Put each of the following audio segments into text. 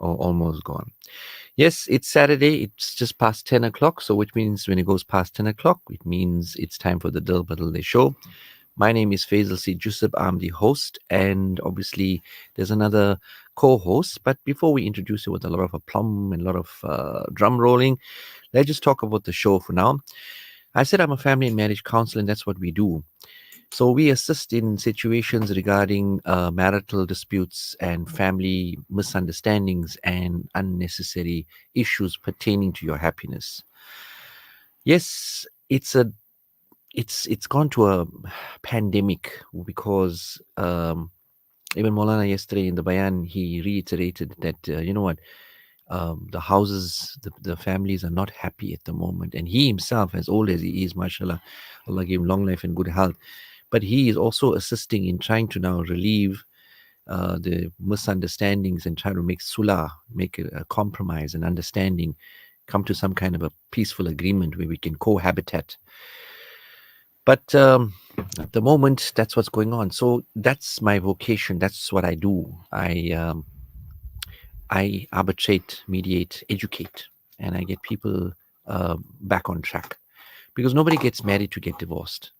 or almost gone. Yes, it's Saturday. It's just past 10 o'clock. So, which means when it goes past 10 o'clock, it means it's time for the Dil Badalde show. My name is Faizal C. Joosab. I'm the host. And obviously, there's another co host. But before we introduce you with a lot of aplomb and a lot of drum rolling, let's just talk about the show for now. I said I'm a family and marriage counselor, and that's what we do. So we assist in situations regarding marital disputes and family misunderstandings and unnecessary issues pertaining to your happiness. Yes, it's gone to a pandemic because even Molana yesterday in the bayan he reiterated that you know what, the houses, the families are not happy at the moment, and he himself, as old as he is, mashallah, Allah give him long life and good health, but he is also assisting in trying to now relieve the misunderstandings and try to make sulah, make a compromise and understanding, come to some kind of a peaceful agreement where we can cohabitat. But at the moment, that's what's going on. So that's my vocation. That's what I do. I arbitrate, mediate, educate, and I get people back on track. Because nobody gets married to get divorced.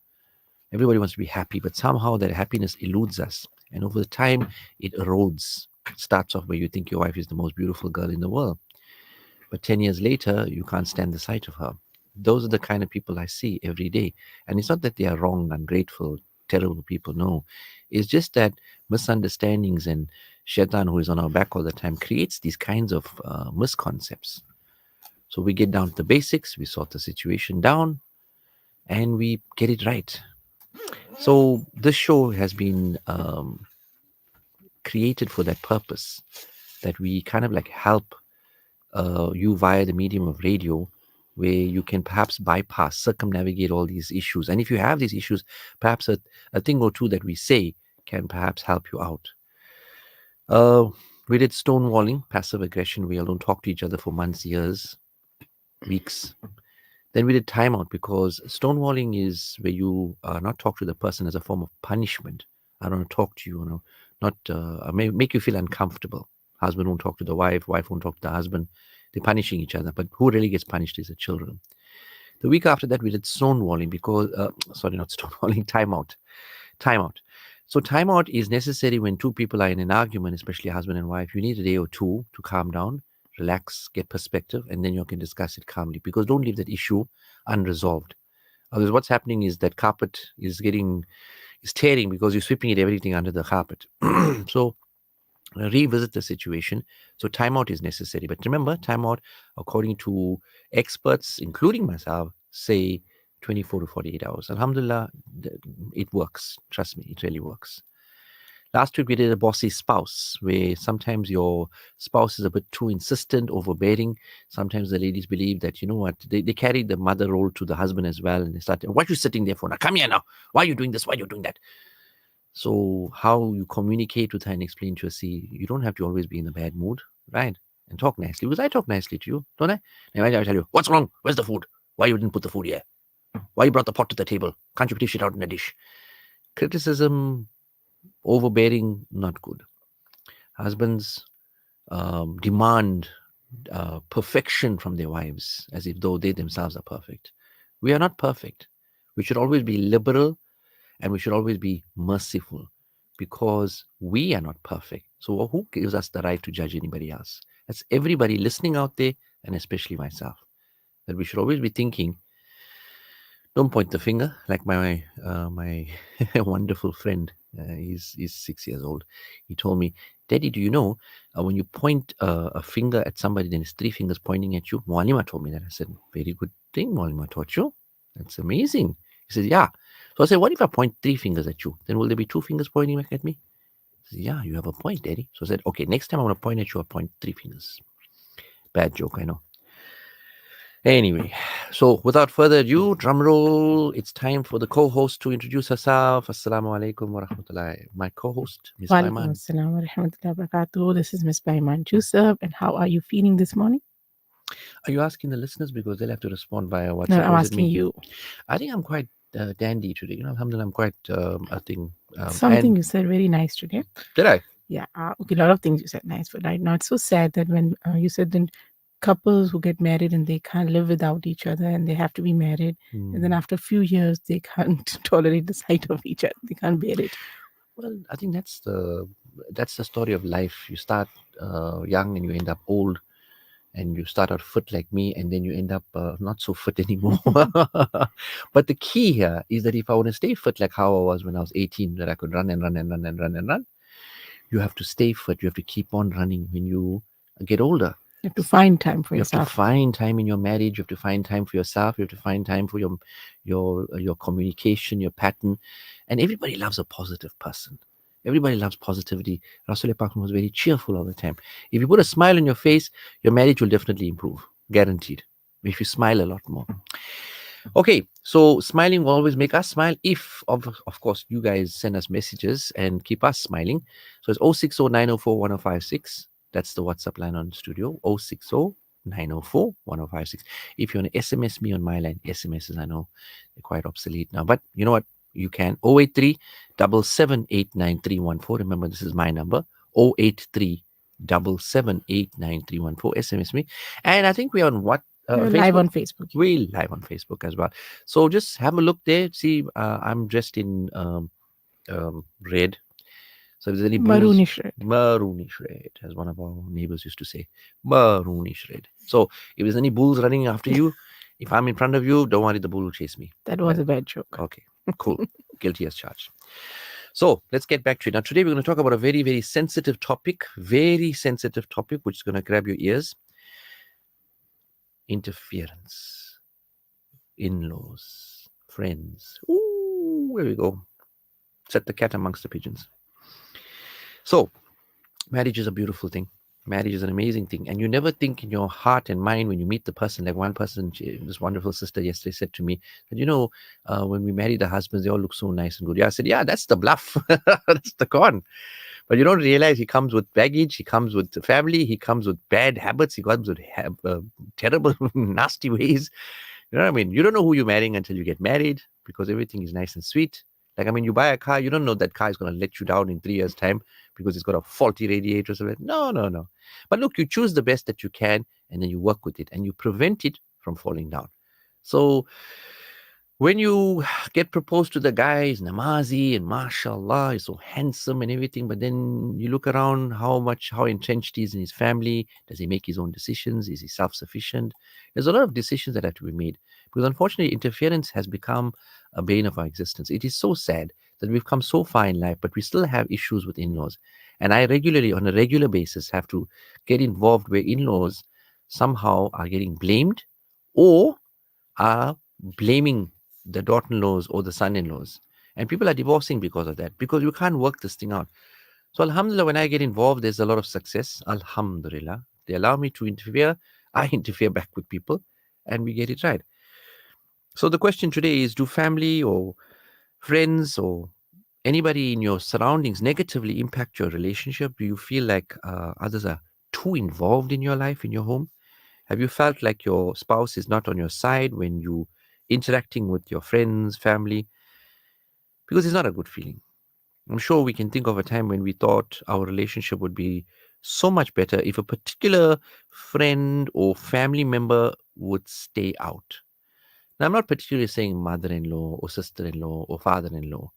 Everybody wants to be happy, but somehow that happiness eludes us. And over the time, it erodes. It starts off where you think your wife is the most beautiful girl in the world. But 10 years later, you can't stand the sight of her. Those are the kind of people I see every day. And it's not that they are wrong, ungrateful, terrible people. No. It's just that misunderstandings and shaitan, who is on our back all the time, creates these kinds of misconcepts. So we get down to the basics, we sort the situation down, and we get it right. So this show has been created for that purpose, that we kind of like help you via the medium of radio, where you can perhaps bypass, circumnavigate all these issues. And if you have these issues, perhaps a thing or two that we say can perhaps help you out. Uh, we did stonewalling, passive aggression. We all don't talk to each other for months, years, weeks. Then we did timeout, because stonewalling is where you not talk to the person as a form of punishment. I don't want to talk to you, not make you feel uncomfortable. Husband won't talk to the wife, wife won't talk to the husband. They're punishing each other, but who really gets punished is the children. The week after that, we did stonewalling, because sorry, not stonewalling, timeout. Timeout. So timeout is necessary when two people are in an argument, especially husband and wife. You need a day or two to calm down, relax, get perspective, and then you can discuss it calmly, because don't leave that issue unresolved. Otherwise, what's happening is that carpet is tearing because you're sweeping it everything under the carpet. So revisit the situation. So timeout is necessary. But remember, timeout, according to experts, including myself, say 24 to 48 hours. Alhamdulillah, it works. Trust me, it really works. Last week we did a bossy spouse, where sometimes your spouse is a bit too insistent, overbearing. Sometimes the ladies believe that, you know what, they carry the mother role to the husband as well. And they start, what are you sitting there for? Now come here now. Why are you doing this? Why are you doing that? So how you communicate with her and explain to her, see, you don't have to always be in a bad mood, right? And talk nicely. Because I talk nicely to you, don't I? And I tell you, what's wrong? Where's the food? Why you didn't put the food here? Why you brought the pot to the table? Can't you dish it out in a dish? Criticism, overbearing, not good. Husbands demand perfection from their wives as if though they themselves are perfect. We are not perfect. We should always be liberal, and we should always be merciful, because we are not perfect. So who gives us the right to judge anybody else? That's everybody listening out there, and especially myself. That we should always be thinking, don't point the finger, like my wonderful friend. He's 6 years old. He told me, Daddy, do you know when you point a finger at somebody, then it's three fingers pointing at you? Mualima told me that. I said, very good thing Mualima taught you. That's amazing. He said, yeah. So I said, what if I point three fingers at you? Then will there be two fingers pointing back at me? He said, yeah, you have a point, Daddy. So I said, okay, next time I want to point at you, I'll point three fingers. Bad joke, I know. Anyway, so without further ado, drum roll. It's time for the co-host to introduce herself. Assalamu alaikum wa rahmatullahi. My co-host, Miss Walaikum Baiman. assalam wa rahmatullahi wa barakatuh. This is Miss Baiman Joosab, and how are you feeling this morning? Are you asking the listeners, because they'll have to respond via No, WhatsApp, I'm or is it asking me? you. I think I'm quite dandy today. Alhamdulillah, I'm quite, I think, Something and you said very nice today. did I? Yeah. Okay. A lot of things you said nice, but right now it's so sad that when you said then couples who get married and they can't live without each other and they have to be married, and then Hmm. after a few years they can't tolerate the sight of each other. They can't bear it. Well, I think that's the story of life. You start young and you end up old, and you start out fit like me, and then you end up not so fit anymore. But the key here is that if I want to stay fit like how I was when I was 18, that I could run and run and run and run and run, you have to stay fit. You have to keep on running when you get older. You have to find time for You have to yourself. find time in your marriage. You have to find time for yourself. You have to find time for your communication, your pattern. And everybody loves a positive person. Everybody loves positivity. Rasul Pak was very cheerful all the time. If you put a smile on your face, your marriage will definitely improve, guaranteed. If you smile a lot more. Okay, so smiling will always make us smile if, of course, you guys send us messages and keep us smiling. So it's 060 That's the WhatsApp line on studio, 060 If you want to SMS me on my line, SMSs, I know they're quite obsolete now, but you know what? You can 083 7789314. Remember, this is my number, 083 7789314. SMS me. And I think we're on what? We're live Facebook? on Facebook. We live on Facebook as well. So just have a look there. See, I'm dressed in red. So if there's any bulls, Maroonish red. maroonish red, as one of our neighbors used to say, maroonish red. So if there's any bulls running after you, if I'm in front of you, don't worry, the bull will chase me. That was a bad joke. Okay, cool. Guilty as charged. So let's get back to it. Now, today we're going to talk about a very, very sensitive topic, which is going to grab your ears: interference, in laws, friends. Ooh, there we go. Set the cat amongst the pigeons. So, marriage is a beautiful thing. Marriage is an amazing thing. And you never think in your heart and mind when you meet the person, like one person, this wonderful sister yesterday said to me, that, when we marry the husbands, they all look so nice and good. Yeah, I said, yeah, that's the bluff. That's the con. But you don't realize he comes with baggage, he comes with family, he comes with bad habits, he comes with terrible, nasty ways. You know what I mean? You don't know who you're marrying until you get married because everything is nice and sweet. Like, I mean, you buy a car, you don't know that car is going to let you down in 3 years' time because it's got a faulty radiator or something. No, no, no. But look, you choose the best that you can and then you work with it and you prevent it from falling down. So, when you get proposed to, the guy is namazi and mashallah, he's so handsome and everything, but then you look around how entrenched he is in his family. Does he make his own decisions? Is he self-sufficient? There's a lot of decisions that have to be made because unfortunately interference has become a bane of our existence. It is so sad that we've come so far in life, but we still have issues with in-laws. And I regularly, on a regular basis, have to get involved where in-laws somehow are getting blamed or are blaming the daughter-in-laws or the son-in-laws. And people are divorcing because of that, because you can't work this thing out. So Alhamdulillah, when I get involved, there's a lot of success. Alhamdulillah. They allow me to interfere. I interfere back with people and we get it right. So the question today is, do family or friends or anybody in your surroundings negatively impact your relationship? Do you feel like others are too involved in your life, in your home? Have you felt like your spouse is not on your side when you interacting with your friends, family? Because it's not a good feeling. I'm sure we can think of a time when we thought our relationship would be so much better if a particular friend or family member would stay out. Now, I'm not particularly saying mother in law or sister in law or father in law.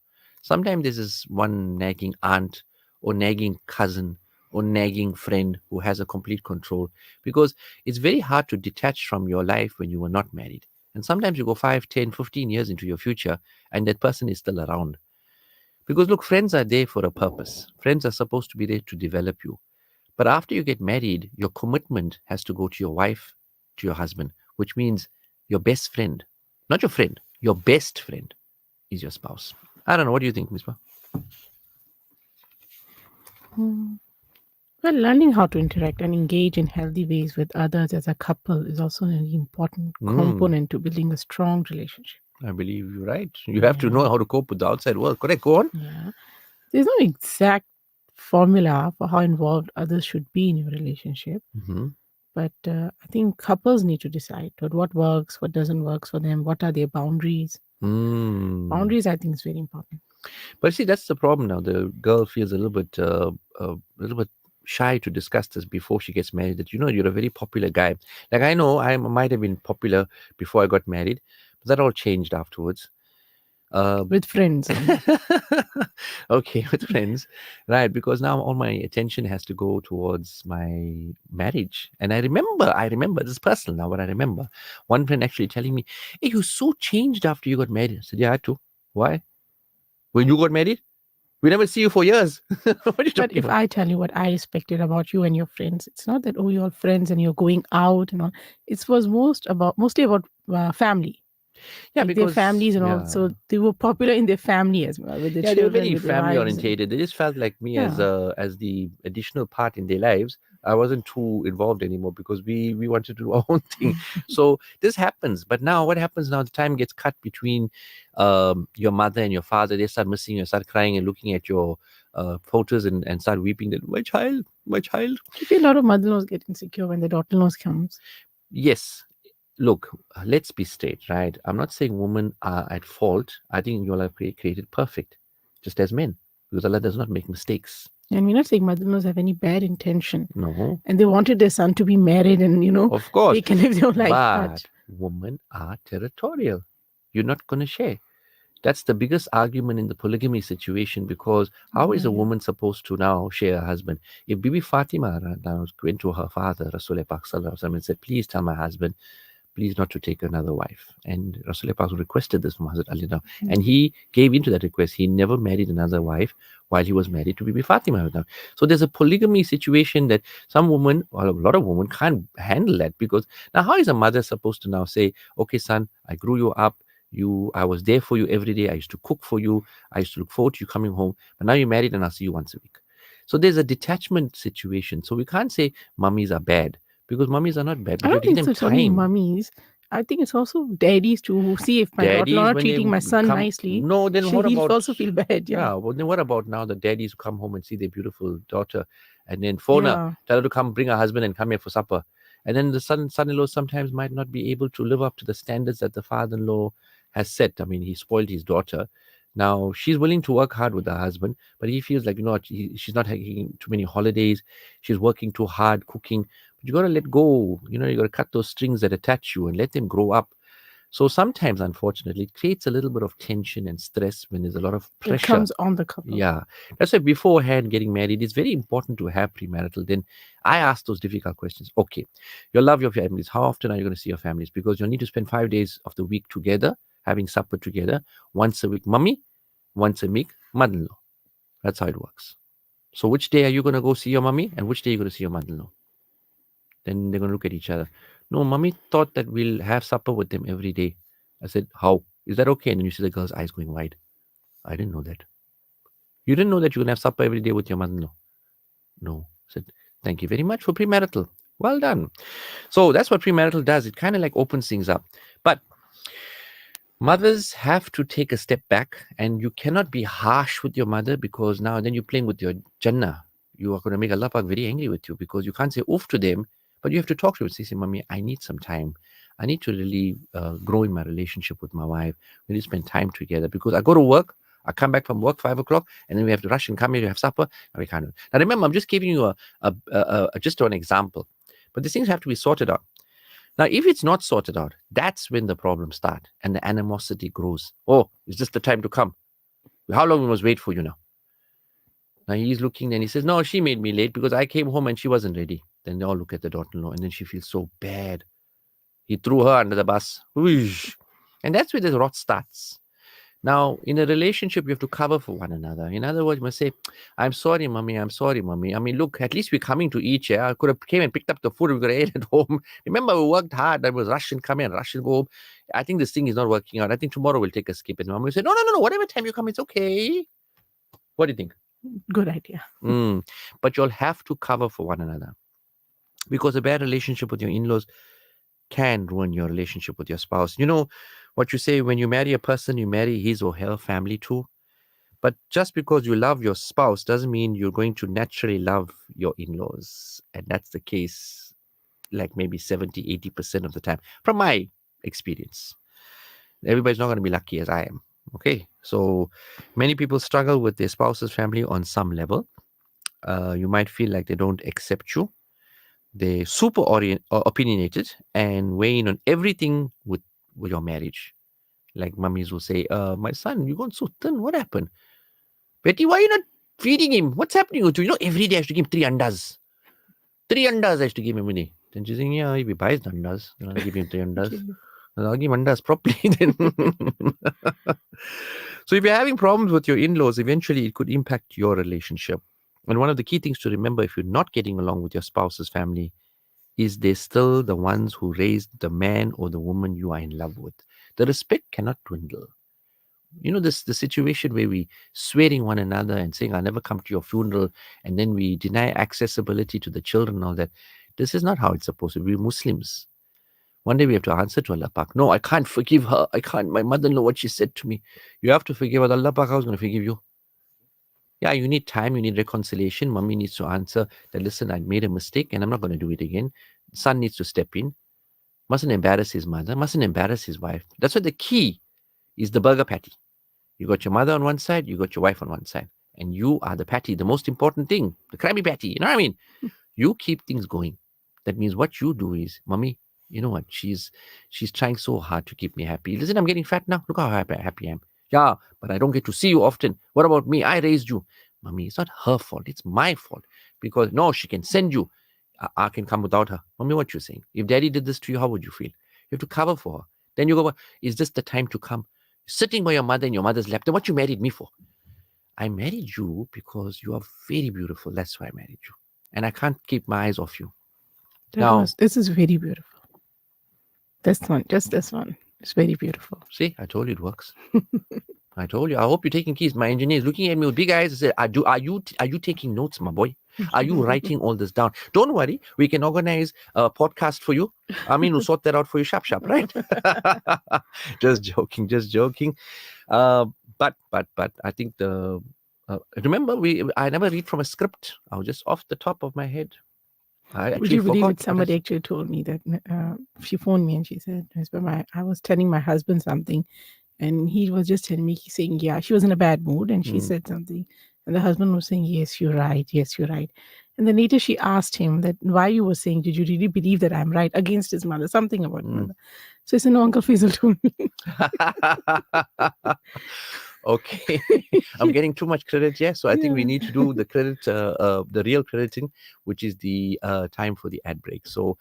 Sometimes there's this one nagging aunt or nagging cousin or nagging friend who has a complete control because it's very hard to detach from your life when you were not married. And sometimes you go 5, 10, 15 years into your future and that person is still around. Because look, friends are there for a purpose. Friends are supposed to be there to develop you. But after you get married, your commitment has to go to your wife, to your husband, which means your best friend, not your friend, your best friend is your spouse. I don't know. What do you think, Mispa? Hmm. Well, learning how to interact and engage in healthy ways with others as a couple is also an important Mm, component to building a strong relationship. I believe you're right. You have to Yeah, know how to cope with the outside world. Correct. Go on. yeah. There's no exact formula for how involved others should be in your relationship, Mm-hmm. but I think couples need to decide what works, what doesn't work for them, what are their boundaries. Mm. Boundaries, I think, is very important. But see, that's the problem now. The girl feels a little bit shy to discuss this before she gets married. That you're a very popular guy. Like I know I might have been popular before I got married, but that all changed afterwards. Um, With friends only. okay, with friends, right? Because now all my attention has to go towards my marriage. And I remember this is personal now, but I remember one friend actually telling me, "Hey, you so changed after you got married." I said, "Yeah, I had to. Why? When you got married, we never see you for years. What are you But talking if about?" I tell you what I respected about you and your friends, it's not that, oh, you're all friends and you're going out and all. It was mostly about family, Yeah, like their because families and all. yeah, So they were popular in their family as well, with their yeah, they were children, very with their family wives, and orientated. They just felt like me yeah. as the additional part in their lives. I wasn't too involved anymore because we wanted to do our own thing. So this happens. But now what happens now? The time gets cut between your mother and your father. They start missing you, start crying and looking at your photos and start weeping. That my child, my child. I feel a lot of mother-in-laws get insecure when the daughter-in-laws comes. Yes, look, let's be straight, right? I'm not saying women are at fault. I think you all are created perfect, just as men, because Allah does not make mistakes. And we're not saying mother-in-laws have any bad intention. No, And they wanted their son to be married and, of course. they can live their life. But But women are territorial. You're not going to share. That's the biggest argument in the polygamy situation because how is yeah, a yeah. woman supposed to now share a husband? If Bibi Fatima now went to her father, Rasulullah Pak Sallallahu Alaihi Wasallam, and said, please tell my husband please not to take another wife. And Rasulullah Pak requested this from Hazrat Ali now. And Mm. he gave into that request. He never married another wife while he was married to Bibi Fatima. Now. So there's a polygamy situation that some women, well, a lot of women can't handle that because now how is a mother supposed to now say, okay, son, I grew you up. I was there for you every day. I used to cook for you. I used to look forward to you coming home. But now you're married and I'll see you once a week. So there's a detachment situation. So we can't say mummies are bad because mummies are not bad, I but you have don't to give think them so. It's only time. mummies. I think it's also daddies to see if my daughter-in-law Daddies not when they treating my son come, nicely. no, then what He'll about, also feel bad. Yeah. yeah, well, then what about now the daddies who come home and see their beautiful daughter and then phone her, Yeah. tell her to come bring her husband and come here for supper, and then the son-in-law sometimes might not be able to live up to the standards that the father-in-law has set. I mean, he spoiled his daughter. Now she's willing to work hard with her husband, but he feels like she's not taking too many holidays. She's working too hard, cooking. But you got to let go. You got to cut those strings that attach you and let them grow up. So sometimes, unfortunately, it creates a little bit of tension and stress when there's a lot of It pressure. comes on the couple. Yeah. That's why beforehand getting married, it's very important to have premarital. Then I ask those difficult questions. Okay, you love your families. How often are you going to see your families? Because you'll need to spend 5 days of the week together, having supper together. Once a week, mummy, once a week, mother in law. That's how it works. So which day are you going to go see your mummy and which day are you going to see your mother in law? Then they're going to look at each other. No, mommy thought that we'll have supper with them every day. I said, how? Is that okay? And then you see the girl's eyes going wide. I didn't know that. You didn't know that you can have supper every day with your mother-in-law? No. I said, thank you very much for premarital. Well done. So that's what premarital does. It kind of like opens things up. But mothers have to take a step back and you cannot be harsh with your mother because now then you're playing with your Jannah. You are going to make Allah Pak very angry with you because you can't say oof to them, but you have to talk to them. Say, Mommy, I need some time. I need to really grow in my relationship with my wife. We need to spend time together because I go to work. I come back from work 5 o'clock, and then we have to rush and come here to have supper. And we can't. Now remember, I'm just giving you just an example, but these things have to be sorted out. Now, if it's not sorted out, that's when the problems start and the animosity grows. Oh, is this the time to come? How long we must wait for you now? Now he's looking and he says, no, she made me late because I came home and she wasn't ready. Then they all look at the daughter-in-law and then she feels so bad. He threw her under the bus. Whoosh. And that's where the rot starts. Now, in a relationship, you have to cover for one another. In other words, you must say, I'm sorry, mommy. I'm sorry, mommy. I mean, look, at least we're coming to eat here. I could have came and picked up the food. We could have ate at home. Remember, we worked hard. I was rushing, come in, rushing, go home. I think this thing is not working out. I think tomorrow we'll take a skip. And mom will say, no, no, no, no. Whatever time you come, it's okay. What do you think? Good idea. Mm. But you'll have to cover for one another because a bad relationship with your in-laws can ruin your relationship with your spouse. You know what you say when you marry a person, you marry his or her family too. But just because you love your spouse doesn't mean you're going to naturally love your in laws. And that's the case, like maybe 70, 80% of the time, from my experience. Everybody's not going to be lucky as I am. Okay. So many people struggle with their spouse's family on some level. You might feel like they don't accept you. They're super opinionated and weigh in on everything with your marriage. Like mummies will say, my son, you gone so thin. What happened? Betty, why are you not feeding him? What's happening to you? You know, every day I have to give him 3 andas. 3 andas I have to give him every day. Then she's saying, yeah, if he buys the andas, then I'll give him 3 andas. Okay. I'll give andas properly then. So if you're having problems with your in-laws, eventually it could impact your relationship. And one of the key things to remember if you're not getting along with your spouse's family is they still the ones who raised the man or the woman you are in love with. The respect cannot dwindle. You know, this the situation where we swearing one another and saying, I'll never come to your funeral, and then we deny accessibility to the children and all that. This is not how it's supposed to be. We're Muslims. One day we have to answer to Allah Pak. No, I can't forgive her. I can't. My mother-in-law, what she said to me. You have to forgive her. Allah Pak, how's going to forgive you? Yeah, you need time. You need reconciliation. Mommy needs to answer that, listen, I made a mistake and I'm not going to do it again. Son needs to step in. Mustn't embarrass his mother. Mustn't embarrass his wife. That's why the key is the burger patty. You got your mother on one side. You got your wife on one side. And you are the patty, the most important thing. The Krabby Patty. You know what I mean? You keep things going. That means what you do is, mommy, you know what? She's trying so hard to keep me happy. Listen, I'm getting fat now. Look how happy I am. Yeah, but I don't get to see you often. What about me? I raised you. Mommy, it's not her fault. It's my fault. Because no, she can send you. I can come without her. Mommy, what you saying? If daddy did this to you, how would you feel? You have to cover for her. Then you go, is this the time to come? Sitting by your mother in your mother's lap. Then what you married me for? I married you because you are very beautiful. That's why I married you. And I can't keep my eyes off you. This is very beautiful. This one, just this one. It's very beautiful. See, I told you it works. I told you. I hope you're taking keys. My engineer is looking at me with big eyes and said, Are you taking notes, my boy? Are you writing all this down? Don't worry. We can organize a podcast for you. I mean, we'll sort that out for you sharp, right? Just joking. But I think remember, I never read from a script. I was just off the top of my head. I Would you believe forgot it? Somebody actually told me that she phoned me and she said, I was telling my husband something and he was just telling me, he's saying, yeah, she was in a bad mood and she said something. And the husband was saying, yes, you're right. Yes, you're right. And then later she asked him that why you were saying, did you really believe that I'm right against his mother? Something about mother. So he said, no, Uncle Faizal told me. Okay. I'm getting too much credit, yeah. So I think we need to do the credit, the real crediting, which is the time for the ad break. So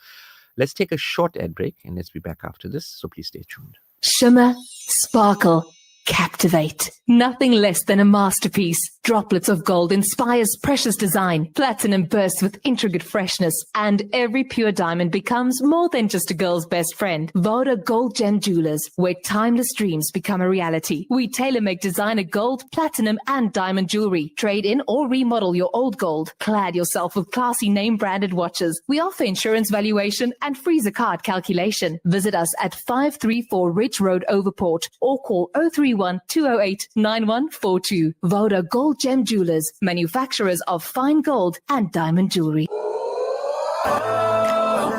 let's take a short ad break and let's be back after this. So please stay tuned. Shimmer, sparkle, captivate. Nothing less than a masterpiece. Droplets of gold inspires precious design. Platinum bursts with intricate freshness. And every pure diamond becomes more than just a girl's best friend. Voda Gold Gem Jewelers, where timeless dreams become a reality. We tailor-make designer gold, platinum, and diamond jewelry. Trade in or remodel your old gold. Clad yourself with classy name-branded watches. We offer insurance valuation and freezer card calculation. Visit us at 534 Ridge Road, Overport, or call 031 208 9142. Voda Gold Gem Jewelers, manufacturers of fine gold and diamond jewelry.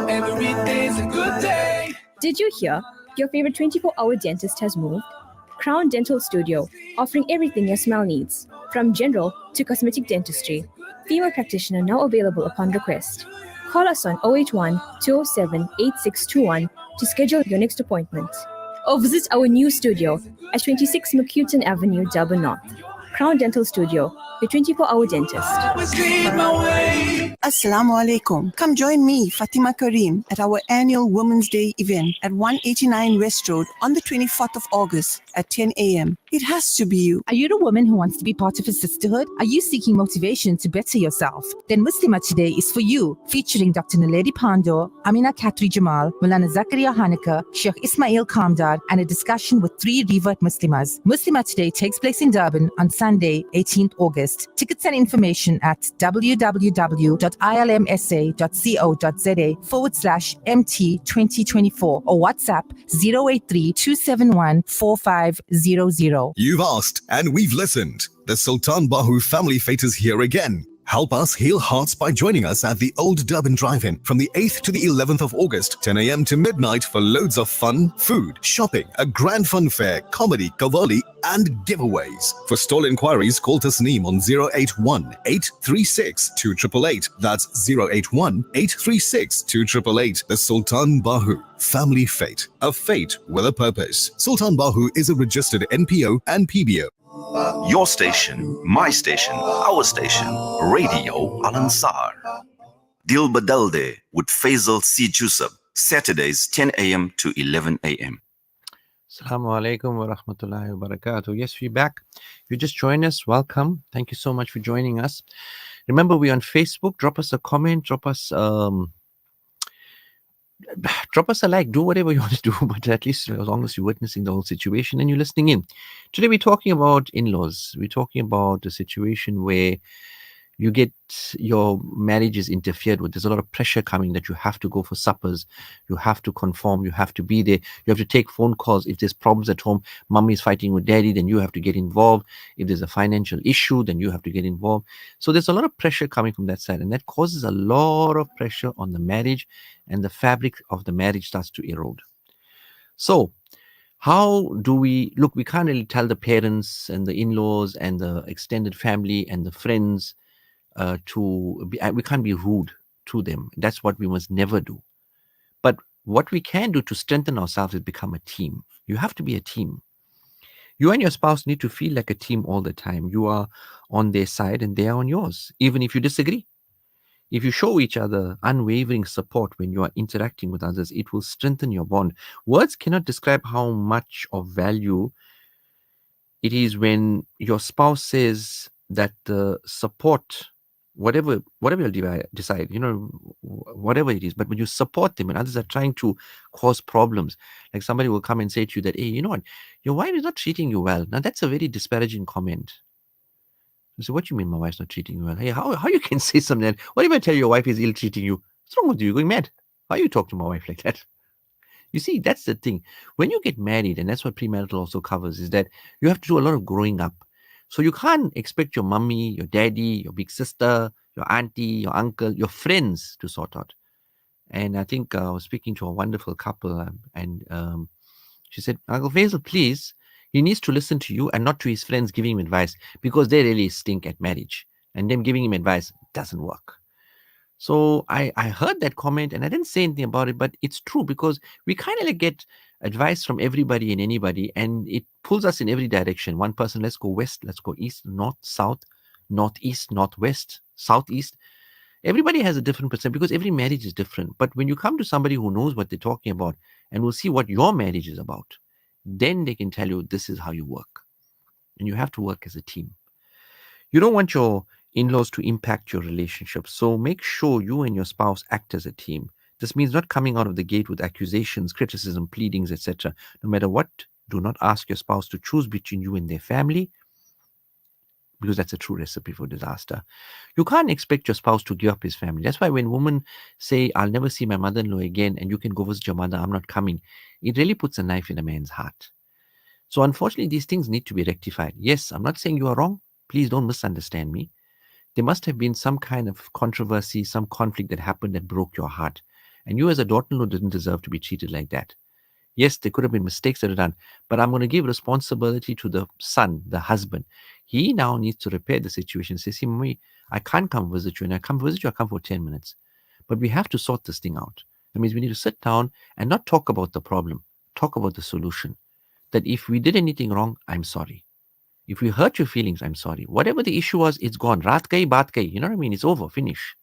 Every day's a good day. Did you hear? Your favorite 24-hour dentist has moved? Crown Dental Studio, offering everything your smile needs, from general to cosmetic dentistry. Female practitioner now available upon request. Call us on 081 207 8621 to schedule your next appointment. Or visit our new studio at 26 McCuton Avenue, Durban North. Crown Dental Studio, your 24-hour dentist. Assalamu alaikum. Come join me, Fatima Kareem, at our annual Women's Day event at 189 West Road on the 24th of August at 10 a.m. It has to be you. Are you the woman who wants to be part of a sisterhood? Are you seeking motivation to better yourself? Then Muslima Today is for you, featuring Dr. Naledi Pandor, Amina Khatri Jamal, Mulana Zakaria Hanaka, Sheikh Ismail Kamdar, and a discussion with 3 revert Muslimas. Muslima Today takes place in Durban on Sunday, 18th August. Tickets and information at www.ilmsa.co.za/MT2024 or WhatsApp 083 271 4500. You've asked and we've listened. The Sultan Bahu family fete is here again. Help us heal hearts by joining us at the Old Durban Drive-In from the 8th to the 11th of August, 10 a.m. to midnight for loads of fun, food, shopping, a grand fun fair, comedy, kavali, and giveaways. For stall inquiries, call Tasneem on 081 836 2888. That's 081 836 2888. The Sultan Bahu Family Fate. A fate with a purpose. Sultan Bahu is a registered NPO and PBO. Your station, my station, our station, Radio Al Ansar. Dil Badalde with Faizal C. Joosab, Saturdays 10 a.m. to 11 a.m. Assalamu alaikum wa rahmatullahi wa barakatuh. Yes, we're back. If you just joined us, welcome. Thank you so much for joining us. Remember, we're on Facebook. Drop us a comment, drop us a like, do whatever you want to do, but at least as long as you're witnessing the whole situation and you're listening in. Today we're talking about in-laws. We're talking about a situation where you get your marriage is interfered with. There's a lot of pressure coming that you have to go for suppers, you have to conform, you have to be there, you have to take phone calls. If there's problems at home, mommy is fighting with daddy, then you have to get involved. If there's a financial issue, then you have to get involved. So there's a lot of pressure coming from that side, and that causes a lot of pressure on the marriage, and the fabric of the marriage starts to erode. So how do we look? We can't really tell the parents and the in-laws and the extended family and the friends we can't be rude to them. That's what we must never do. But what we can do to strengthen ourselves is become a team. You have to be a team. You and your spouse need to feel like a team all the time. You are on their side and they are on yours, even if you disagree. If you show each other unwavering support when you are interacting with others, it will strengthen your bond. Words cannot describe how much of value it is when your spouse says that the support, whatever you'll decide, whatever it is, but when you support them and others are trying to cause problems, like somebody will come and say to you that, hey, you know what, your wife is not treating you well. Now that's a very disparaging comment. You say, what do you mean my wife's not treating you well? Hey, how you can say something like that? What if I tell your wife is ill treating you? What's wrong with you? You're going mad. How you talk to my wife like that? You see, that's the thing. When you get married, and that's what premarital also covers, is that you have to do a lot of growing up. So you can't expect your mommy, your daddy, your big sister, your auntie, your uncle, your friends to sort out. And I think I was speaking to a wonderful couple, and she said, Uncle Faisal, please, he needs to listen to you and not to his friends giving him advice, because they really stink at marriage. And them giving him advice doesn't work. So I heard that comment and I didn't say anything about it, but it's true, because we kind of like get advice from everybody and anybody, and it pulls us in every direction. One person, let's go west, let's go east, north, south, northeast, northwest, southeast. Everybody has a different percent, because every marriage is different. But when you come to somebody who knows what they're talking about and will see what your marriage is about, then they can tell you this is how you work. And you have to work as a team. You don't want your in-laws to impact your relationship. So make sure you and your spouse act as a team. This means not coming out of the gate with accusations, criticism, pleadings, etc. No matter what, do not ask your spouse to choose between you and their family, because that's a true recipe for disaster. You can't expect your spouse to give up his family. That's why when women say, I'll never see my mother-in-law again, and you can go visit your mother, I'm not coming, it really puts a knife in a man's heart. So unfortunately, these things need to be rectified. Yes, I'm not saying you are wrong. Please don't misunderstand me. There must have been some kind of controversy, some conflict that happened that broke your heart. And you as a daughter-in-law didn't deserve to be treated like that. Yes, there could have been mistakes that were done, but I'm going to give responsibility to the son, the husband. He now needs to repair the situation. Say, see, mommy, I can't come visit you, and I come visit you, I come for 10 minutes. But we have to sort this thing out. That means we need to sit down and not talk about the problem, talk about the solution. That if we did anything wrong, I'm sorry. If we hurt your feelings, I'm sorry. Whatever the issue was, it's gone. Raat gayi, baat gayi. You know what I mean? It's over, finish.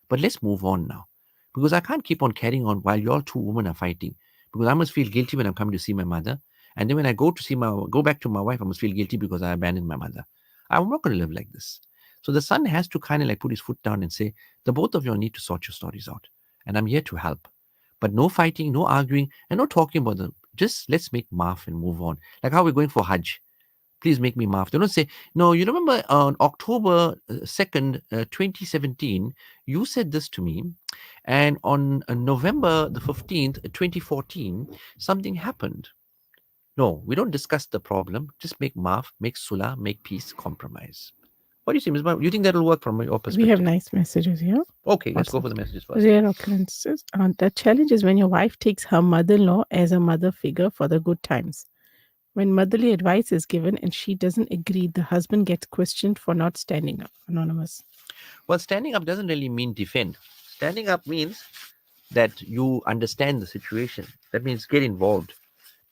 But let's move on now. Because I can't keep on carrying on while your two women are fighting. Because I must feel guilty when I'm coming to see my mother. And then when I go back to my wife, I must feel guilty because I abandoned my mother. I'm not going to live like this. So the son has to kind of like put his foot down and say, the both of you need to sort your stories out. And I'm here to help. But no fighting, no arguing, and no talking about them. Just let's make maaf and move on. Like how we're going for Hajj. Please make me maaf. They don't say, no, you remember on October 2nd, 2017, you said this to me. And on November the 15th, 2014, something happened. No, we don't discuss the problem. Just make maaf, make sulah, make peace, compromise. What do you say, Ms. Do you think that'll work from your perspective? We have nice messages here. Okay, let's go Awesome. for the messages first. Rare occurrences. The challenge is when your wife takes her mother-in-law as a mother figure for the good times. When motherly advice is given and she doesn't agree, the husband gets questioned for not standing up. Anonymous. Well, standing up doesn't really mean defend. Standing up means that you understand the situation. That means get involved.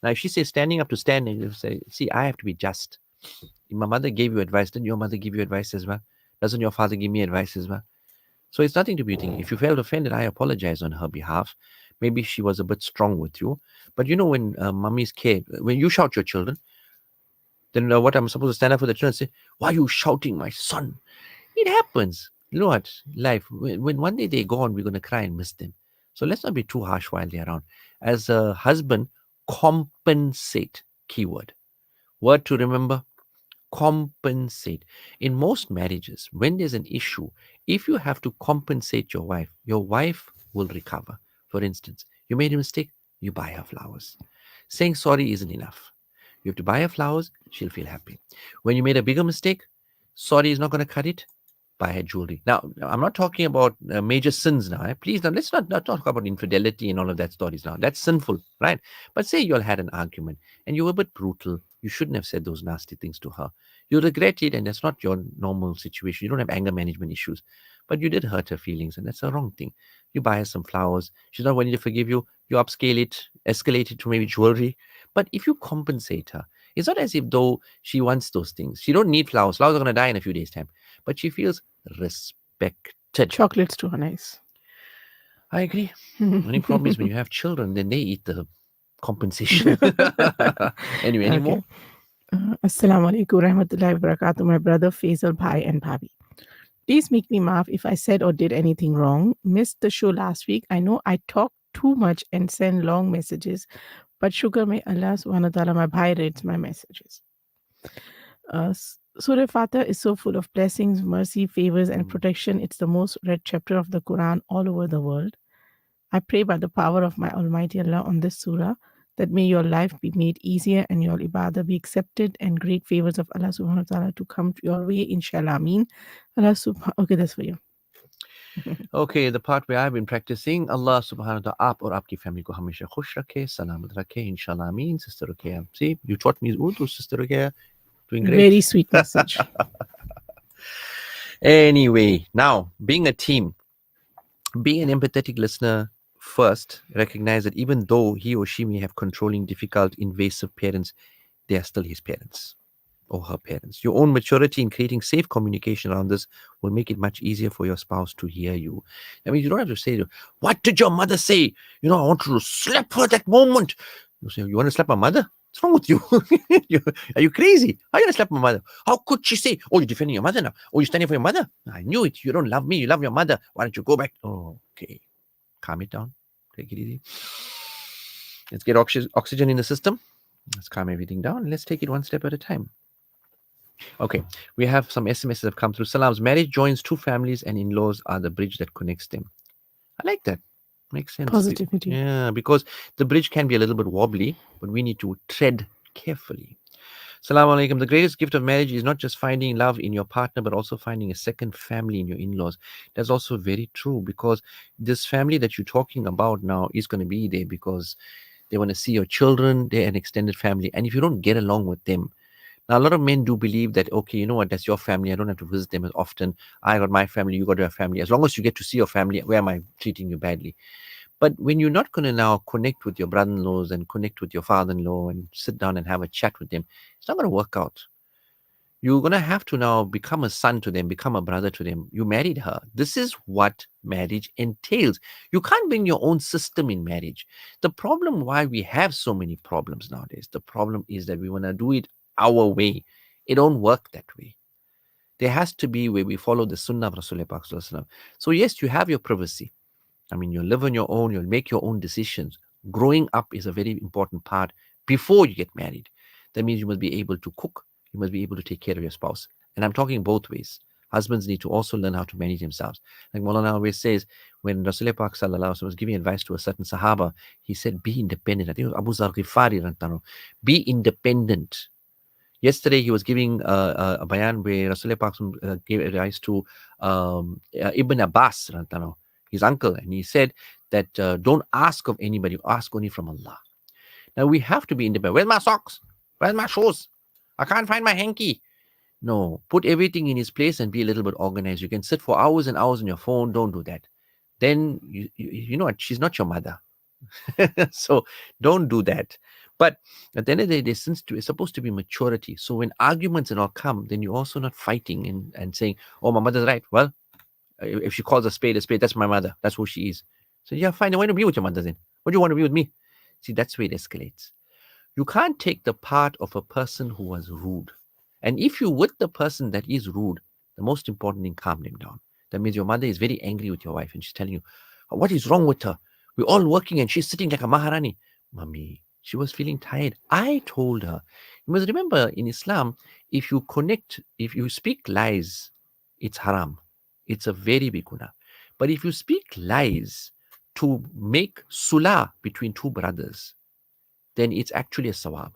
Now, if she says standing up to standing, you say, see, I have to be just. If my mother gave you advice, didn't your mother give you advice as well? Doesn't your father give me advice as well? So it's nothing to be thinking. If you felt offended, I apologize on her behalf. Maybe she was a bit strong with you. But you know, when mummies care, when you shout your children, then what I'm supposed to stand up for the children and say, why are you shouting, my son? It happens. You know what? Life, when one day they're gone, we're going to cry and miss them. So let's not be too harsh while they're around. As a husband, compensate. Keyword. Word to remember, compensate. In most marriages, when there's an issue, if you have to compensate your wife will recover. For instance, you made a mistake, you buy her flowers. Saying sorry isn't enough. You have to buy her flowers, she'll feel happy. When you made a bigger mistake, sorry is not going to cut it, buy her jewelry. Now, I'm not talking about major sins now. Please, now let's not talk about infidelity and all of that stories now. That's sinful, right? But say you all had an argument and you were a bit brutal. You shouldn't have said those nasty things to her. You regret it, and that's not your normal situation. You don't have anger management issues, but you did hurt her feelings, and that's a wrong thing. You buy her some flowers. She's not willing to forgive you. You upscale it, escalate it to maybe jewelry. But if you compensate her, it's not as if though she wants those things. She don't need flowers. Flowers are going to die in a few days' time. But she feels respected. Chocolates too are nice. I agree. Only problem is when you have children, then they eat the compensation. Anyway, any more? Assalamu alaikum rahmatullahi wa barakatuh. My brother Faizal, Bhai and Bhabi. Please make me maaf if I said or did anything wrong. Missed the show last week. I know I talk too much and send long messages, but shukr may Allah subhanahu wa ta'ala, my Bhai reads my messages. Surah Fatah is so full of blessings, mercy, favors, and protection. It's the most read chapter of the Quran all over the world. I pray by the power of my Almighty Allah on this surah that may your life be made easier and your ibadah be accepted and great favors of Allah subhanahu wa ta'ala to come your way, inshallah. Ameen. Okay, that's for you. Okay, the part where I've been practicing. Allah subhanahu wa ta'ala aap aur aapki family ko hamesha khush rakhe, salamat rakhe, inshallah. Ameen. Sister Ruqayya. See, you taught me Urdu, Sister Ruqayya. Doing great. Very sweet message. Anyway, now, being a team, be an empathetic listener first. Recognize that even though he or she may have controlling, difficult, invasive parents, they are still his parents or her parents. Your own maturity in creating safe communication around this will make it much easier for your spouse to hear you. I mean, you don't have to say, what did your mother say? You know, I want to slap her that moment. You say, you want to slap my mother? What's wrong with you? Are you crazy? How are you going to slap my mother? How could she say, oh, you're defending your mother now? Oh, you're standing for your mother? I knew it. You don't love me. You love your mother. Why don't you go back? Oh, okay. Calm it down. Take it easy. Let's get oxygen in the system. Let's calm everything down. Let's take it one step at a time. Okay, we have some SMSs that have come through. Salams. Marriage joins two families and in-laws are the bridge that connects them. I like that. Makes sense. Positivity. Yeah, because the bridge can be a little bit wobbly, but we need to tread carefully. Assalamu alaikum. The greatest gift of marriage is not just finding love in your partner, but also finding a second family in your in-laws. That's also very true, because this family that you're talking about now is going to be there because they want to see your children. They're an extended family. And if you don't get along with them, now, a lot of men do believe that, okay, you know what, that's your family. I don't have to visit them as often. I got my family, you got your family. As long as you get to see your family, where am I treating you badly? But when you're not going to now connect with your brother-in-laws and connect with your father-in-law and sit down and have a chat with them, it's not going to work out. You're going to have to now become a son to them, become a brother to them. You married her. This is what marriage entails. You can't bring your own system in marriage. The problem why we have so many problems nowadays, the problem is that we want to do it our way. It don't work that way. There has to be where we follow the sunnah of Rasulullah. So yes, you have your privacy. I mean, you'll live on your own, you'll make your own decisions. Growing up is a very important part before you get married. That means you must be able to cook, you must be able to take care of your spouse. And I'm talking both ways. Husbands need to also learn how to manage themselves. Like Maulana always says, when Rasulullah Pak Sallallahu Alaihi Wasallam was giving advice to a certain Sahaba, he said, be independent. I think it was Abu Zar Ghifari. Be independent. Yesterday, he was giving a bayan where Rasulullah Pak gave advice to Ibn Abbas, his uncle, and he said that don't ask of anybody, ask only from Allah. Now, we have to be independent. Where's my socks? Where's my shoes? I can't find my hanky. No, put everything in its place and be a little bit organized. You can sit for hours and hours on your phone. Don't do that. Then, you know what? She's not your mother. So don't do that. But at the end of the day, there's supposed to be maturity. So when arguments and all come, then you're also not fighting and saying, oh, my mother's right. Well, if she calls a spade, that's my mother. That's who she is. So yeah, fine. I want to be with your mother then. What do you want to be with me? See, that's where it escalates. You can't take the part of a person who was rude. And if you're with the person that is rude, the most important thing, calm them down. That means your mother is very angry with your wife and she's telling you, what is wrong with her? We're all working and she's sitting like a Maharani. Mummy, she was feeling tired. I told her. You must remember in Islam, if you speak lies, it's haram. It's a very big guna. But if you speak lies to make sulah between two brothers, then it's actually a sawab.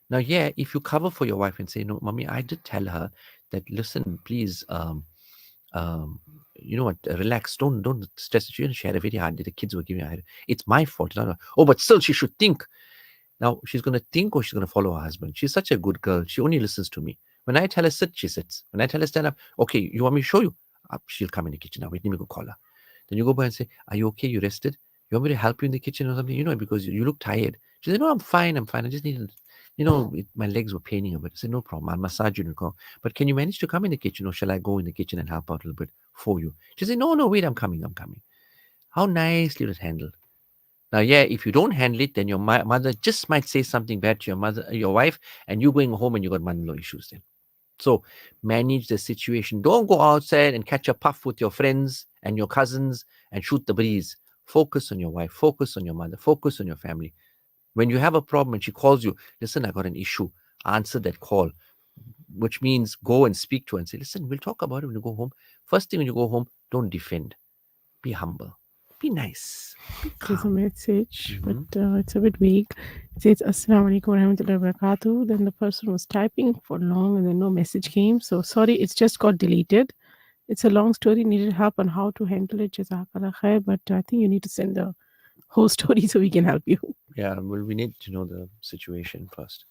Now, yeah, if you cover for your wife and say, no, mommy, I did tell her that, listen, please, you know what, relax, don't stress. She had a very hard day. The kids were giving her, it's my fault. Oh, but still, she should think. Now, she's going to think or she's going to follow her husband. She's such a good girl. She only listens to me. When I tell her sit, she sits. When I tell her stand up, okay, you want me to show you? She'll come in the kitchen. Now, wait, let me go call her. Then you go by and say, are you okay? You rested? You want me to help you in the kitchen or something? You know, because you look tired. She said, no, I'm fine. I just need, my legs were paining a bit. I said, no problem. I'll massage you and go. But can you manage to come in the kitchen or shall I go in the kitchen and help out a little bit for you? She said, no, wait, I'm coming. How nicely it was handled. Now, yeah, if you don't handle it, then your mother just might say something bad to your wife, and you going home and you got mother-in-law issues then. So manage the situation. Don't go outside and catch a puff with your friends and your cousins and shoot the breeze. Focus on your wife. Focus on your mother. Focus on your family. When you have a problem and she calls you, listen, I got an issue. Answer that call, which means go and speak to her and say, listen, we'll talk about it when you go home. First thing when you go home, don't defend. Be humble. Be nice. Be calm. There's a message, but it's a bit vague. It says, Assalamu alaikum warahmatullahi wabarakatuh. Then the person was typing for long and then no message came. So sorry, it's just got deleted. It's a long story, needed help on how to handle it. Jazakallah khair, but I think you need to send the whole story so we can help you. Yeah, well, we need to know the situation first.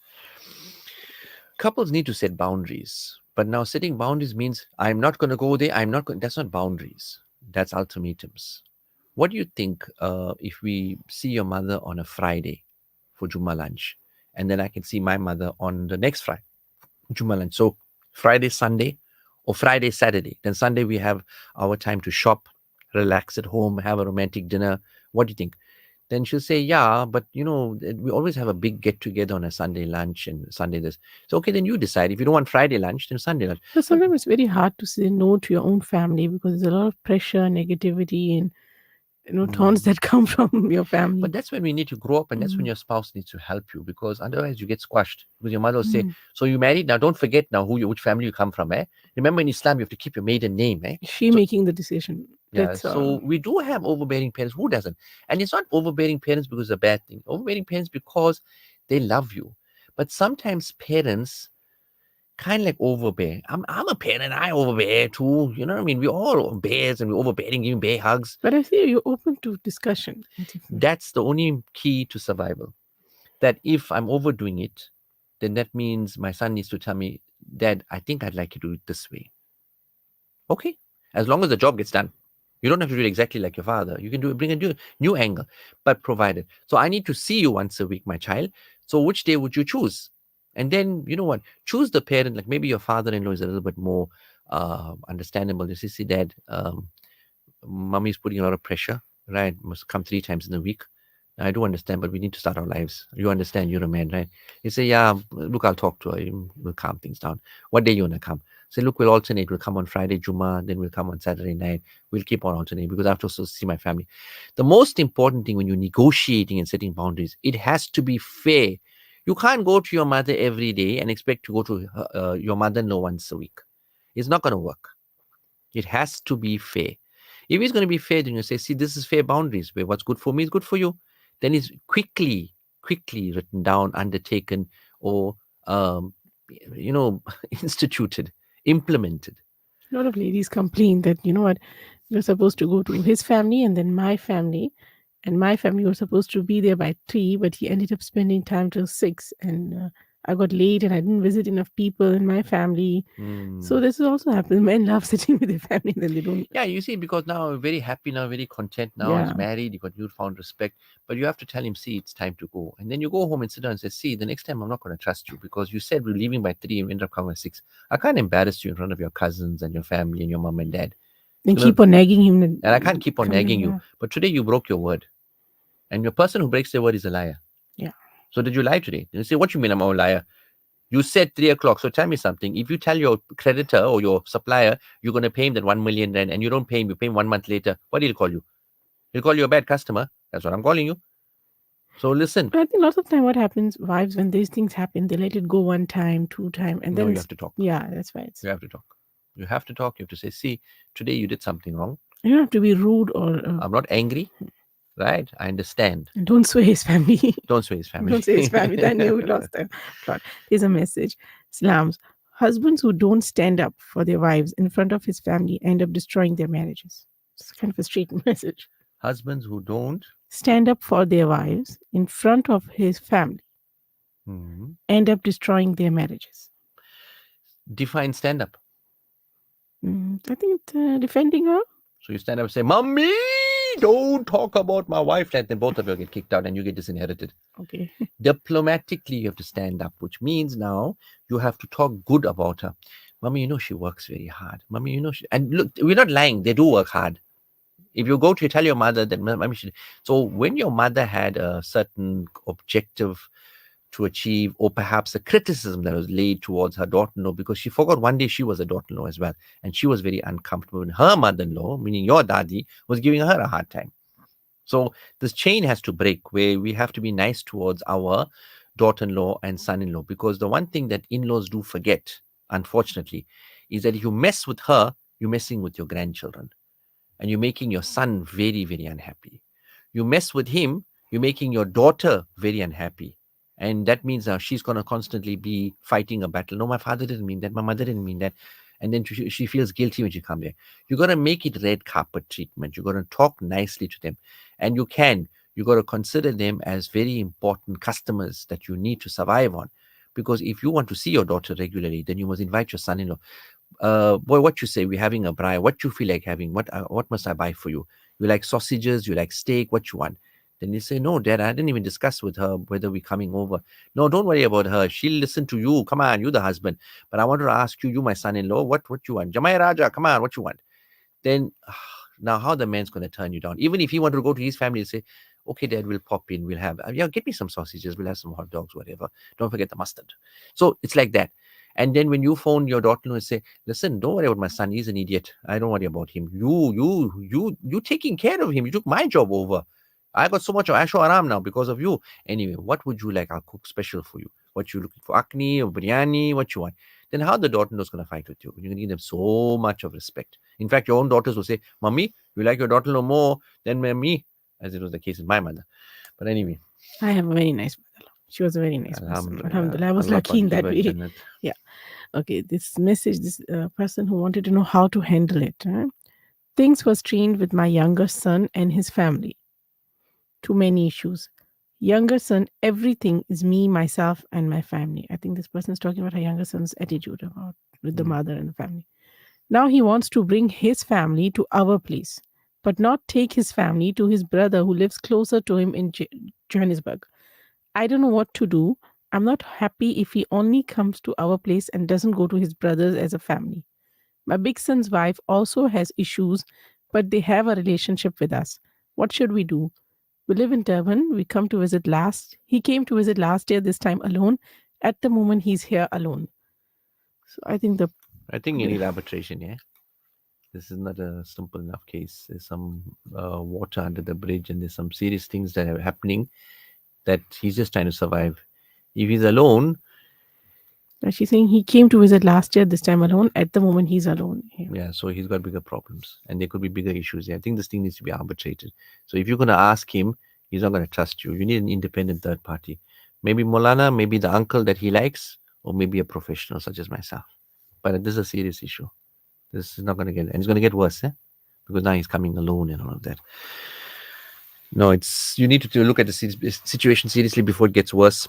Couples need to set boundaries. But now setting boundaries means I'm not going to go there. That's not boundaries. That's ultimatums. What do you think if we see your mother on a Friday for Juma lunch, and then I can see my mother on the next Friday, Juma lunch? So Friday, Sunday, or Friday, Saturday. Then Sunday we have our time to shop, relax at home, have a romantic dinner. What do you think? Then she'll say, yeah, but we always have a big get together on a Sunday lunch and Sunday this. So, okay, then you decide. If you don't want Friday lunch, then Sunday lunch. But sometimes it's very hard to say no to your own family because there's a lot of pressure, negativity, and taunts that come from your family. But that's when we need to grow up, and that's when your spouse needs to help you, because otherwise you get squashed. Because your mother will say, so you married, now don't forget now which family you come from. Remember, in Islam, you have to keep your maiden name. Making the decision. Yeah, so we do have overbearing parents. Who doesn't? And it's not overbearing parents because it's a bad thing. Overbearing parents because they love you. But sometimes parents kind of like overbear. I'm a parent, I overbear too. You know what I mean? We all bears and we're overbearing, giving bear hugs. But I see you're open to discussion. That's the only key to survival. That if I'm overdoing it, then that means my son needs to tell me, Dad, I think I'd like you to do it this way. Okay. As long as the job gets done. You don't have to do it exactly like your father. You can bring a new angle, but provided. So I need to see you once a week, my child. So which day would you choose? And then, you know what? Choose the parent. Like maybe your father-in-law is a little bit more understandable. You see, Dad, Mommy's putting a lot of pressure, right? Must come 3 times in a week. I do understand, but we need to start our lives. You understand, you're a man, right? You say, yeah, look, I'll talk to her. We'll calm things down. What day you want to come? Say, look, we'll alternate. We'll come on Friday, Juma, then we'll come on Saturday night. We'll keep on alternating because I have to also see my family. The most important thing when you're negotiating and setting boundaries, it has to be fair. You can't go to your mother every day and expect to go to your mother-in-law once a week. It's not going to work. It has to be fair. If it's going to be fair, then you say, see, this is fair boundaries where what's good for me is good for you. Then it's quickly written down, undertaken, or instituted, implemented. A lot of ladies complain that, you know what, you're supposed to go to his family and then my family. And my family was supposed to be there by 3, but he ended up spending time till 6. And I got late and I didn't visit enough people in my family. So this also happens. Men love sitting with their family, then they don't. Yeah, you see, because now very happy now, very content now. Yeah. He's married, he got newfound respect. But you have to tell him, see, it's time to go. And then you go home and sit down and say, see, the next time I'm not going to trust you because you said we're leaving by 3 and we ended up coming by 6. I can't embarrass you in front of your cousins and your family and your mom and dad. Then keep on nagging him. And I can't keep on come nagging in, you. But today you broke your word. And your person who breaks their word is a liar. Yeah. So did you lie today? You say, what you mean I'm a liar? You said 3 o'clock. So tell me something. If you tell your creditor or your supplier you're going to pay him that 1 million rand and you don't pay him, you pay him 1 month later, what will he call you? He'll call you a bad customer. That's what I'm calling you. So listen. But I think lots of time what happens, wives, when these things happen, they let it go 1 time, 2 time, and No, then you have to talk. Yeah, that's why You have to talk. You have to talk. You have to say, see, today you did something wrong. You don't have to be rude or. I'm not angry. Right? I understand. And don't sway his family. Don't sway his family. Don't sway his family. Then you lost the plot. Here's a message. Slams. Husbands who don't stand up for their wives in front of his family end up destroying their marriages. It's kind of a straight message. Husbands who don't stand up for their wives in front of his family end up destroying their marriages. Define stand up. I think it's defending her. So you stand up and say, Mommy, don't talk about my wife. And then both of you get kicked out and you get disinherited. Okay. Diplomatically, you have to stand up, which means now you have to talk good about her. Mommy, she works very hard. Mommy, and look, we're not lying. They do work hard. If you go to tell your mother that, Mommy should. So when your mother had a certain objective to achieve, or perhaps a criticism that was laid towards her daughter-in-law, because she forgot one day she was a daughter-in-law as well, and she was very uncomfortable when her mother-in-law, meaning your daddy, was giving her a hard time. So this chain has to break, where we have to be nice towards our daughter-in-law and son-in-law, because the one thing that in-laws do forget, unfortunately, is that if you mess with her, you're messing with your grandchildren, and you're making your son very, very unhappy. You mess with him, you're making your daughter very unhappy. And that means now she's going to constantly be fighting a battle. No, my father didn't mean that. My mother didn't mean that. And then she feels guilty when she comes there. You're going to make it red carpet treatment. You're going to talk nicely to them. And you got to consider them as very important customers that you need to survive on. Because if you want to see your daughter regularly, then you must invite your son-in-law. Boy, what you say? We're having a braai. What you feel like having? What must I buy for you? You like sausages? You like steak? What you want? Then you say, no, Dad, I didn't even discuss with her whether we're coming over. No, don't worry about her. She'll listen to you. Come on, you're the husband. But I want to ask you, my son-in-law, what you want? Jamai Raja, come on, what you want? Then now how the man's going to turn you down? Even if he wanted to go to his family and say, okay, Dad, we'll pop in. We'll have, get me some sausages. We'll have some hot dogs, whatever. Don't forget the mustard. So it's like that. And then when you phone your daughter-in-law and say, listen, don't worry about my son. He's an idiot. I don't worry about him. You taking care of him. You took my job over. I got so much of Asho Aram now because of you. Anyway, what would you like? I'll cook special for you. What you looking for? Akni or biryani? What you want? Then how the daughter-in-law is going to fight with you? You're going to give them so much of respect. In fact, your own daughters will say, Mommy, you like your daughter-in-law more than me, as it was the case with my mother. But anyway. I have a very nice mother. She was a very nice person. Alhamdulillah. I was Allah lucky in that way. Jannat. Yeah. Okay. This message, this person who wanted to know how to handle it. Things were strained with my younger son and his family. Too many issues. Younger son, everything is me, myself, and my family. I think this person is talking about her younger son's attitude about with the mother and the family. Now he wants to bring his family to our place, but not take his family to his brother who lives closer to him in Johannesburg. I don't know what to do. I'm not happy if he only comes to our place and doesn't go to his brothers as a family. My big son's wife also has issues, but they have a relationship with us. What should we do? We live in Durban. He came to visit last year, this time alone. At the moment, he's here alone. So I think you need arbitration, yeah? This is not a simple enough case. There's some water under the bridge and there's some serious things that are happening that he's just trying to survive. If he's alone... She's saying he came to visit last year, this time alone. At the moment, he's alone. Yeah, so he's got bigger problems and there could be bigger issues. Yeah, I think this thing needs to be arbitrated. So if you're going to ask him, he's not going to trust you. You need an independent third party. Maybe Molana, maybe the uncle that he likes, or maybe a professional such as myself. But this is a serious issue. This is not going to get, and it's going to get worse, because now he's coming alone and all of that. No, it's you need to look at the situation seriously before it gets worse.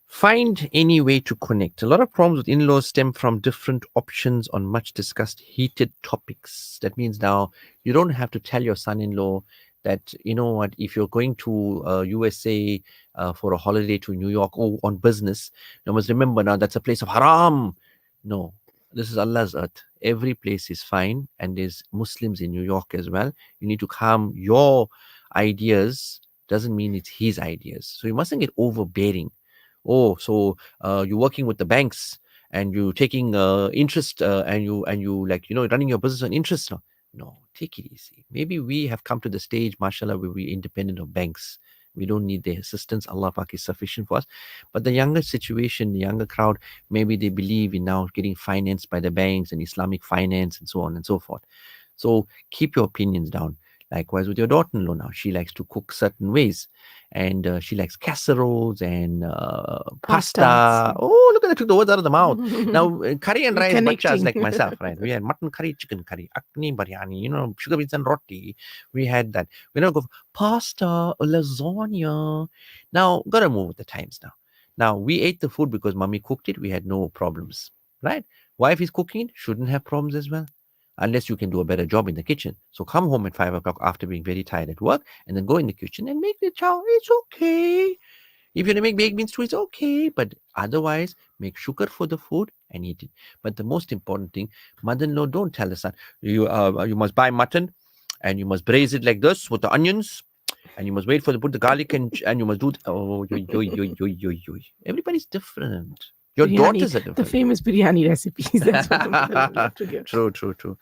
Find any way to connect. A lot of problems with in-laws stem from different options on much discussed heated topics. That means now you don't have to tell your son-in-law that, you know what, if you're going to USA for a holiday to New York or on business, you must remember now that's a place of haram. No, this is Allah's earth. Every place is fine, and there's Muslims in New York as well. You need to calm your ideas. Doesn't mean it's his ideas. So you mustn't get overbearing. Oh, so you're working with the banks and you taking interest and you like, running your business on interest now. No, take it easy. Maybe we have come to the stage, mashallah, where we're independent of banks. We don't need their assistance. Allah Pak is sufficient for us. But the younger situation, the younger crowd, maybe they believe in now getting financed by the banks and Islamic finance and so on and so forth. So keep your opinions down. Likewise with your daughter-in-law now. She likes to cook certain ways. And she likes casseroles and pasta. Oh, look at that, took the words out of the mouth. Now, curry and rice bachas like myself, right? We had mutton curry, chicken curry, akni biryani, sugar beans and roti. We had that. We now go for pasta, lasagna. Now, gotta move with the times now. Now, we ate the food because mommy cooked it. We had no problems, right? Wife is cooking, shouldn't have problems as well. Unless you can do a better job in the kitchen. So come home at 5 o'clock after being very tired at work and then go in the kitchen and make the chow. It's okay. If you're going to make baked beans too, it's okay. But otherwise, make shukr for the food and eat it. But the most important thing, mother-in-law, don't tell the son, you must buy mutton and you must braise it like this with the onions. And you must wait for put the garlic and you must do everybody's different. Your biryani, daughters are different. The famous biryani recipes. That's what True.